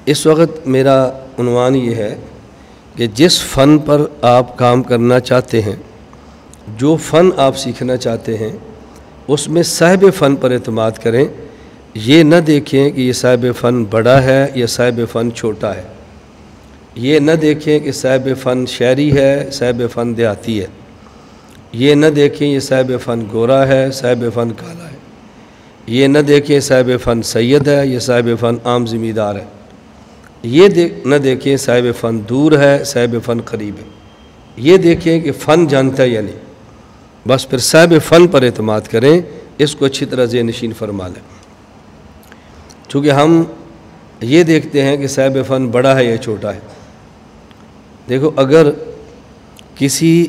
اس وقت میرا عنوان یہ ہے کہ جس فن پر آپ کام کرنا چاہتے ہیں، جو فن آپ سیکھنا چاہتے ہیں، اس میں صاحب فن پر اعتماد کریں۔ یہ نہ دیکھیں کہ یہ صاحب فن بڑا ہے یا صاحب فن چھوٹا ہے، یہ نہ دیکھیں کہ صاحب فن شہری ہے، صاحب فن دیہاتی ہے، یہ نہ دیکھیں یہ صاحب فن گورا ہے، صاحب فن کالا ہے، یہ نہ دیکھیں صاحب فن سید ہے، یہ صاحب فن عام زمیندار ہے، یہ نہ دیکھیں صاحب فن دور ہے، صاحب فن قریب ہے، یہ دیکھیں کہ فن جانتا ہے یا نہیں۔ بس پھر صاحب فن پر اعتماد کریں، اس کو اچھی طرح ذہن نشین فرما لیں۔ چونکہ ہم یہ دیکھتے ہیں کہ صاحب فن بڑا ہے یا چھوٹا ہے۔ دیکھو، اگر کسی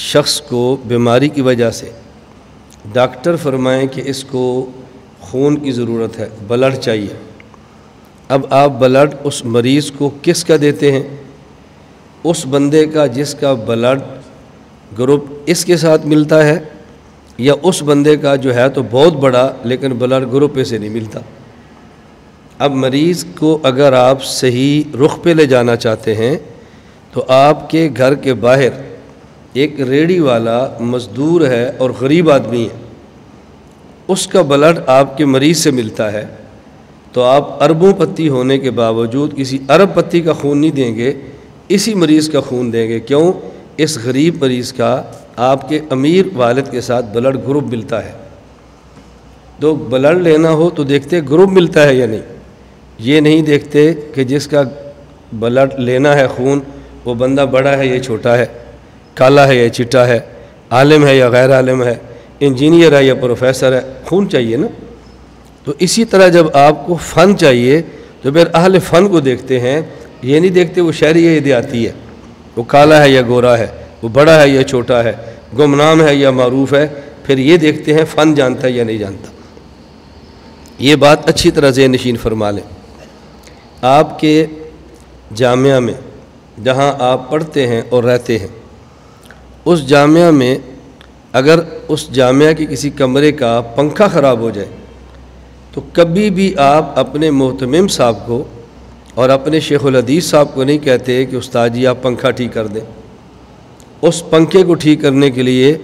شخص کو بیماری کی وجہ سے ڈاکٹر فرمائیں کہ اس کو خون کی ضرورت ہے، بلڈ چاہیے، اب آپ بلڈ اس مریض کو کس کا دیتے ہیں؟ اس بندے کا جس کا بلڈ گروپ اس کے ساتھ ملتا ہے، یا اس بندے کا جو ہے تو بہت بڑا لیکن بلڈ گروپ سے نہیں ملتا۔ اب مریض کو اگر آپ صحیح رخ پہ لے جانا چاہتے ہیں تو آپ کے گھر کے باہر ایک ریڑھی والا مزدور ہے اور غریب آدمی ہے، اس کا بلڈ آپ کے مریض سے ملتا ہے، تو آپ اربوں پتی ہونے کے باوجود کسی ارب پتی کا خون نہیں دیں گے، اسی مریض کا خون دیں گے۔ کیوں؟ اس غریب مریض کا آپ کے امیر والد کے ساتھ بلڈ گروپ ملتا ہے۔ تو بلڈ لینا ہو تو دیکھتے گروپ ملتا ہے یا نہیں، یہ نہیں دیکھتے کہ جس کا بلڈ لینا ہے خون وہ بندہ بڑا ہے یا چھوٹا ہے، کالا ہے یا چٹا ہے، عالم ہے یا غیر عالم ہے، انجینئر ہے یا پروفیسر ہے، خون چاہیے نا۔ تو اسی طرح جب آپ کو فن چاہیے تو پھر اہل فن کو دیکھتے ہیں، یہ نہیں دیکھتے وہ شہری ہے یا دیہاتی ہے، وہ کالا ہے یا گورا ہے، وہ بڑا ہے یا چھوٹا ہے، گمنام ہے یا معروف ہے، پھر یہ دیکھتے ہیں فن جانتا ہے یا نہیں جانتا۔ یہ بات اچھی طرح ذہن نشین فرما لیں۔ آپ کے جامعہ میں جہاں آپ پڑھتے ہیں اور رہتے ہیں، اس جامعہ میں اگر اس جامعہ کی کسی کمرے کا پنکھا خراب ہو جائے تو کبھی بھی آپ اپنے محتمم صاحب کو اور اپنے شیخ الحدیث صاحب کو نہیں کہتے کہ استاد جی آپ پنکھا ٹھیک کر دیں۔ اس پنکھے کو ٹھیک کرنے کے لیے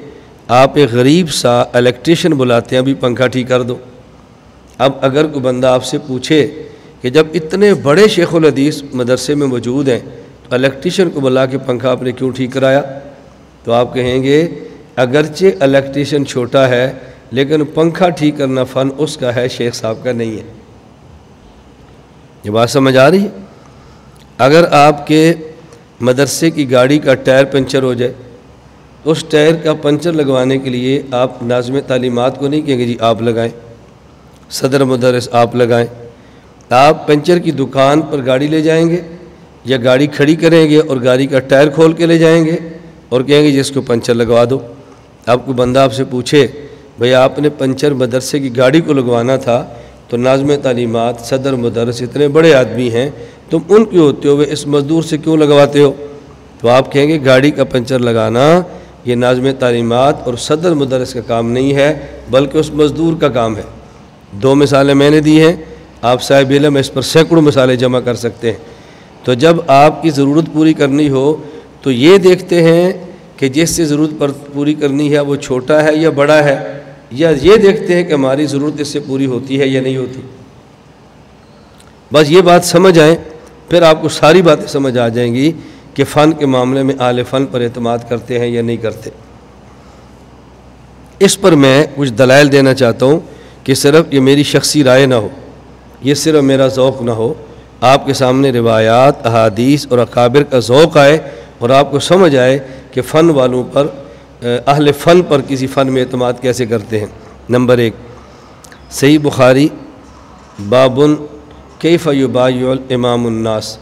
آپ ایک غریب سا الیکٹریشین بلاتے ہیں، ابھی پنکھا ٹھیک کر دو۔ اب اگر کوئی بندہ آپ سے پوچھے کہ جب اتنے بڑے شیخ الحدیث مدرسے میں موجود ہیں تو الیکٹریشین کو بلا کے پنکھا آپ نے کیوں ٹھیک کرایا؟ تو آپ کہیں گے اگرچہ الیکٹریشین چھوٹا ہے لیکن پنکھا ٹھیک کرنا فن اس کا ہے، شیخ صاحب کا نہیں ہے۔ یہ بات سمجھ آ رہی ہے؟ اگر آپ کے مدرسے کی گاڑی کا ٹائر پنچر ہو جائے تو اس ٹائر کا پنچر لگوانے کے لیے آپ ناظم تعلیمات کو نہیں کہیں گے جی آپ لگائیں، صدر مدرس آپ لگائیں۔ آپ پنچر کی دکان پر گاڑی لے جائیں گے یا گاڑی کھڑی کریں گے اور گاڑی کا ٹائر کھول کے لے جائیں گے اور کہیں گے جس کو پنچر لگوا دو۔ آپ کو بندہ آپ سے پوچھے بھئی آپ نے پنچر مدرسے کی گاڑی کو لگوانا تھا تو ناظم تعلیمات، صدر مدرس اتنے بڑے آدمی ہیں، تم ان کے ہوتے ہوئے اس مزدور سے کیوں لگواتے ہو؟ تو آپ کہیں گے گاڑی کا پنچر لگانا یہ ناظم تعلیمات اور صدر مدرس کا کام نہیں ہے بلکہ اس مزدور کا کام ہے۔ دو مثالیں میں نے دی ہیں، آپ صاحب علم اس پر سینکڑوں مثالیں جمع کر سکتے ہیں۔ تو جب آپ کی ضرورت پوری کرنی ہو تو یہ دیکھتے ہیں کہ جس سے ضرورت پر پوری کرنی ہے وہ چھوٹا ہے یا بڑا ہے، یا یہ دیکھتے ہیں کہ ہماری ضرورت اس سے پوری ہوتی ہے یا نہیں ہوتی۔ بس یہ بات سمجھ آئیں، پھر آپ کو ساری باتیں سمجھ آ جائیں گی کہ فن کے معاملے میں اہل فن پر اعتماد کرتے ہیں یا نہیں کرتے۔ اس پر میں کچھ دلائل دینا چاہتا ہوں کہ صرف یہ میری شخصی رائے نہ ہو، یہ صرف میرا ذوق نہ ہو، آپ کے سامنے روایات، احادیث اور اکابر کا ذوق آئے اور آپ کو سمجھ آئے کہ فن والوں پر، اہل فن پر کسی فن میں اعتماد کیسے کرتے ہیں۔ نمبر 1، صحیح بخاری بابن کیف یبایع الامام الناس،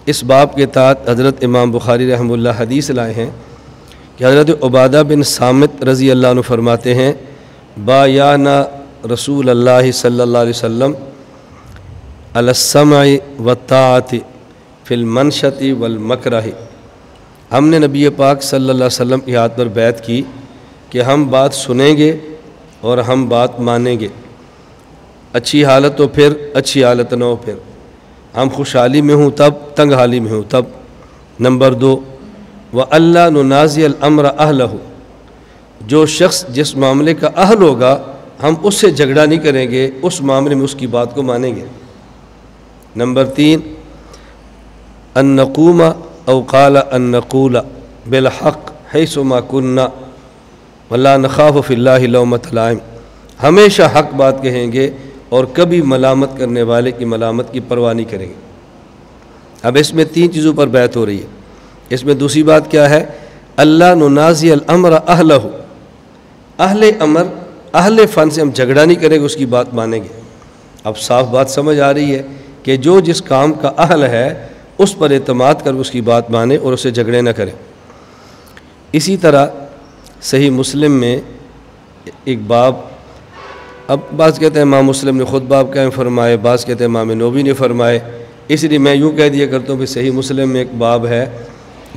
اس باب کے تحت حضرت امام بخاری رحمہ اللہ حدیث لائے ہیں کہ حضرت عبادہ بن صامت رضی اللہ عنہ فرماتے ہیں بایعنا رسول اللہ صلی اللہ علیہ وسلم علی السمع والطاعۃ فی المنشط والمکرہ، ہم نے نبی پاک صلی اللہ علیہ وسلم کی ہاتھ پر بیعت کی کہ ہم بات سنیں گے اور ہم بات مانیں گے، اچھی حالت ہو پھر، اچھی حالت نہ ہو پھر، ہم خوشحالی میں ہوں تب، تنگ حالی میں ہوں تب۔ نمبر 2، وَأَلَّا نُنَازِعَ الْأَمْرَ أَهْلَهُ، جو شخص جس معاملے کا اہل ہوگا ہم اس سے جھگڑا نہیں کریں گے، اس معاملے میں اس کی بات کو مانیں گے۔ نمبر 3، أَن نَّقُومَ أَوْ قَالَ أَن نَّقُولَ بِالْحَقِّ حَيْثُ مَا كُنَّا وَلَا نَخَافُ فِي اللَّهِ لَوْمَةَ لَائِمٍ، ہمیشہ حق بات کہیں گے اور کبھی ملامت کرنے والے کی ملامت کی پرواہ نہیں کریں گے۔ اب اس میں 3 چیزوں پر بحث ہو رہی ہے۔ اس میں دوسری بات کیا ہے؟ اللہ ننازع الامر اہلہ، اہل امر اہل فن سے ہم جھگڑا نہیں کریں گے، اس کی بات مانیں گے۔ اب صاف بات سمجھ آ رہی ہے کہ جو جس کام کا اہل ہے اس پر اعتماد کر اس کی بات مانیں اور اسے جھگڑے نہ کریں۔ اسی طرح صحیح مسلم میں ایک باب، اب بعض کہتے ہیں امام مسلم نے خود باب قائم فرمائے، بعض کہتے ہیں امام نووی نے فرمائے، اس لیے میں یوں کہہ دیا کرتا ہوں کہ صحیح مسلم میں ایک باب ہے،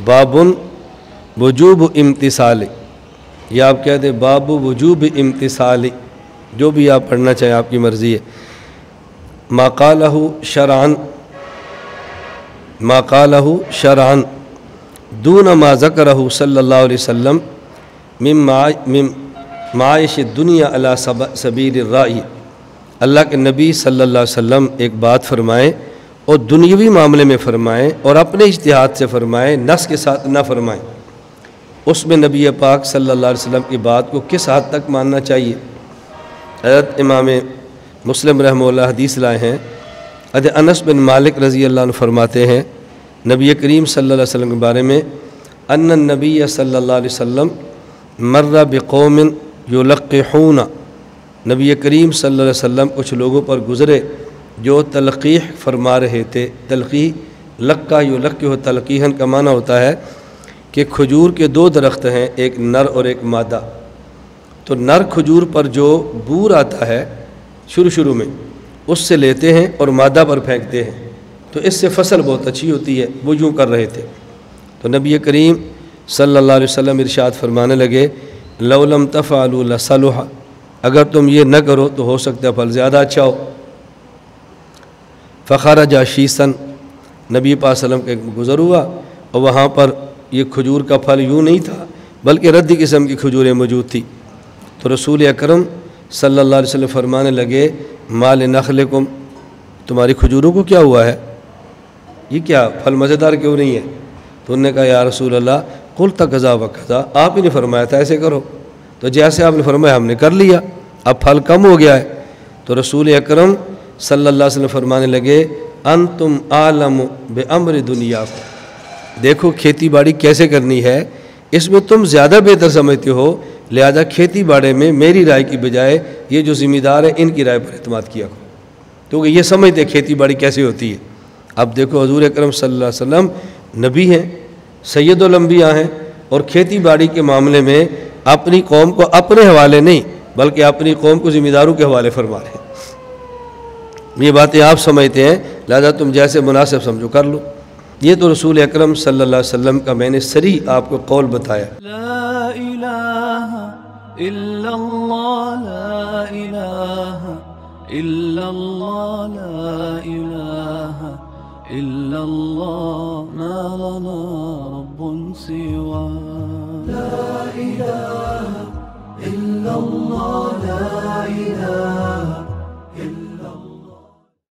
باب وجوب امتثال، یا آپ کہہ دیں باب وجوب امتثال، جو بھی آپ پڑھنا چاہیں آپ کی مرضی ہے۔ ما قالہ شرعاً دون ما ذکرہ صلی اللہ علیہ وسلم من معائش الدنیا علی سبیل الرائی، اللہ کے نبی صلی اللہ علیہ وسلم ایک بات فرمائیں اور دنیاوی معاملے میں فرمائیں اور اپنے اجتہاد سے فرمائیں، نص کے ساتھ نہ فرمائیں، اس میں نبی پاک صلی اللہ علیہ وسلم کی بات کو کس حد تک ماننا چاہیے؟ حضرت امام مسلم رحمہ اللہ حدیث لائے ہیں، حضرت انس بن مالک رضی اللہ عنہ فرماتے ہیں نبی کریم صلی اللہ علیہ وسلم کے بارے میں، ان النبی صلی اللہ علیہ وسلم مر بقوم یلقحون، نبی کریم صلی اللہ علیہ وسلم کچھ لوگوں پر گزرے جو تلقیح فرما رہے تھے۔ تلقیح لقا یلقح تلقیحاً کا معنی ہوتا ہے کہ کھجور کے 2 درخت ہیں، ایک نر اور ایک مادہ، تو نر کھجور پر جو بور آتا ہے شروع میں اس سے لیتے ہیں اور مادہ پر پھینکتے ہیں، تو اس سے فصل بہت اچھی ہوتی ہے، وہ یوں کر رہے تھے۔ تو نبی کریم صلی اللہ علیہ وسلم ارشاد فرمانے لگے، لو لم تفعلوا لصلح، اگر تم یہ نہ کرو تو ہو سکتا ہے پھل زیادہ اچھا ہو۔ فخرج شیسا، نبی پاک صلی اللہ علیہ وسلم کا گزر ہوا اور وہاں پر یہ کھجور کا پھل یوں نہیں تھا بلکہ ردی قسم کی کھجوریں موجود تھی، تو رسول اکرم صلی اللہ علیہ وسلم فرمانے لگے، مال نخلکم، تمہاری کھجوروں کو کیا ہوا ہے؟ یہ کیا پھل مزیدار کیوں نہیں ہے؟ تو انہوں نے کہا یا رسول اللہ قلت کذا و کذا، آپ ہی نے فرمایا تھا ایسے کرو، تو جیسے آپ نے فرمایا ہم نے کر لیا، اب پھل کم ہو گیا ہے۔ تو رسول اکرم صلی اللہ علیہ وسلم فرمانے لگے، انتم عالم بامر دنیاکم، دیکھو کھیتی باڑی کیسے کرنی ہے اس میں تم زیادہ بہتر سمجھتے ہو، لہذا کھیتی باڑی میں میری رائے کی بجائے یہ جو ذمہ دار ہے ان کی رائے پر اعتماد کیا کرو، کیونکہ یہ سمجھتے کھیتی باڑی کیسے ہوتی ہے۔ اب دیکھو حضور اکرم صلی اللہ علیہ وسلم نبی ہیں، سید الانبیاء ہیں، اور کھیتی باڑی کے معاملے میں اپنی قوم کو اپنے حوالے نہیں بلکہ اپنی قوم کو ذمہ داروں کے حوالے فرما رہے ہیں۔ یہ باتیں آپ سمجھتے ہیں، لہذا تم جیسے مناسب سمجھو کر لو۔ یہ تو رسول اکرم صلی اللہ علیہ وسلم کا میں نے صریح آپ کو قول بتایا۔ لا الہ الا اللہ، لا الہ الا اللہ، لا الہ الا اللہ، ما لنا رب سوا۔ لا الہ الا اللہ، لا الہ